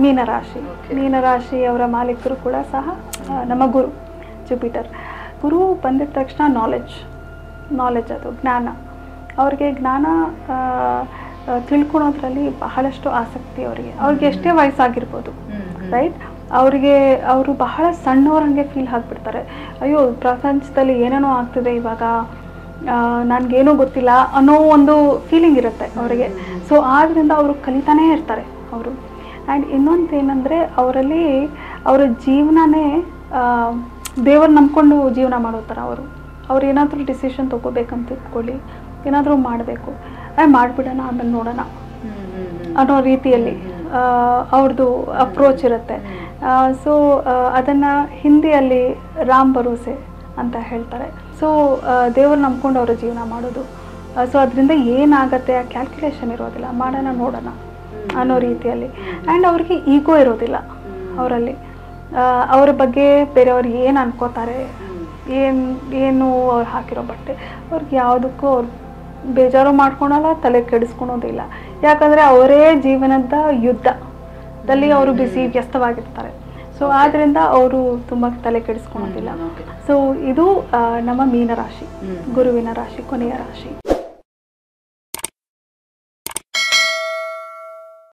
ಮೀನರಾಶಿ. ಮೀನರಾಶಿಯವರ ಮಾಲೀಕರು ಕೂಡ ಸಹ ನಮ್ಮ ಗುರು ಜುಪಿಟರ್. ಗುರು ಬಂದಿದ ತಕ್ಷಣ ನಾಲೆಜ್ ಅದು ಜ್ಞಾನ. ಅವ್ರಿಗೆ ಜ್ಞಾನ ತಿಳ್ಕೊಳೋದ್ರಲ್ಲಿ ಬಹಳಷ್ಟು ಆಸಕ್ತಿ ಅವ್ರಿಗೆ ಎಷ್ಟೇ ವಯಸ್ಸಾಗಿರ್ಬೋದು, ರೈಟ್. ಅವರು ಬಹಳ ಸಣ್ಣವರಂಗೆ ಫೀಲ್ ಆಗಿಬಿಡ್ತಾರೆ. ಅಯ್ಯೋ ಪ್ರಪಂಚದಲ್ಲಿ ಏನೇನೋ ಆಗ್ತಿದೆ ಇವಾಗ, ನನಗೇನೂ ಗೊತ್ತಿಲ್ಲ ಅನ್ನೋ ಒಂದು ಫೀಲಿಂಗ್ ಇರುತ್ತೆ ಅವರಿಗೆ. ಸೊ ಆದ್ದರಿಂದ ಅವರು ಕಲಿತಾನೇ ಇರ್ತಾರೆ ಅವರು. ಆ್ಯಂಡ್ ಇನ್ನೊಂದು ಏನಂದರೆ ಅವರಲ್ಲಿ ಅವರ ಜೀವನನೇ ದೇವ್ರು ನಂಬ್ಕೊಂಡು ಜೀವನ ಮಾಡೋ ಥರ ಅವ್ರು ಏನಾದರೂ ಡಿಸಿಷನ್ ತೊಗೋಬೇಕಂತ ಇಟ್ಕೊಳ್ಳಿ, ಏನಾದರೂ ಮಾಡಬೇಕು, ಮಾಡಿಬಿಡೋಣ ಆಮೇಲೆ ನೋಡೋಣ ಅನ್ನೋ ರೀತಿಯಲ್ಲಿ ಅವ್ರದ್ದು ಅಪ್ರೋಚ್ ಇರುತ್ತೆ. ಸೊ ಅದನ್ನು ಹಿಂದಿಯಲ್ಲಿ ರಾಮ್ ಭರೋಸೆ ಅಂತ ಹೇಳ್ತಾರೆ. ಸೊ ದೇವ್ರು ನಂಬ್ಕೊಂಡು ಅವರ ಜೀವನ ಮಾಡೋದು. ಸೊ ಅದರಿಂದ ಏನಾಗುತ್ತೆ ಆ ಕ್ಯಾಲ್ಕುಲೇಷನ್ ಇರೋದಿಲ್ಲ, ಮಾಡೋಣ ನೋಡೋಣ ಅನ್ನೋ ರೀತಿಯಲ್ಲಿ. ಆ್ಯಂಡ್ ಅವ್ರಿಗೆ ಈಗೋ ಇರೋದಿಲ್ಲ ಅವರಲ್ಲಿ. ಅವರ ಬಗ್ಗೆ ಬೇರೆಯವ್ರು ಏನು ಅನ್ಕೋತಾರೆ, ಏನು ಅವ್ರು ಹಾಕಿರೋ ಬಟ್ಟೆ, ಅವ್ರಿಗೆ ಯಾವುದಕ್ಕೂ ಅವ್ರು ಬೇಜಾರು ಮಾಡ್ಕೊಳಲ್ಲ, ತಲೆ ಕೆಡಿಸ್ಕೊಳೋದಿಲ್ಲ. ಯಾಕಂದರೆ ಅವರೇ ಜೀವನದ ಯುದ್ಧದಲ್ಲಿ ಅವರು ವ್ಯಸ್ತವಾಗಿರ್ತಾರೆ. ಸೊ ಆದ್ದರಿಂದ ಅವರು ತುಂಬ ತಲೆ ಕೆಡಿಸ್ಕೊಳೋದಿಲ್ಲ. ಸೊ ಇದು ನಮ್ಮ ಮೀನರಾಶಿ, ಗುರುವಿನ ರಾಶಿ, ಕೊನೆಯ ರಾಶಿ.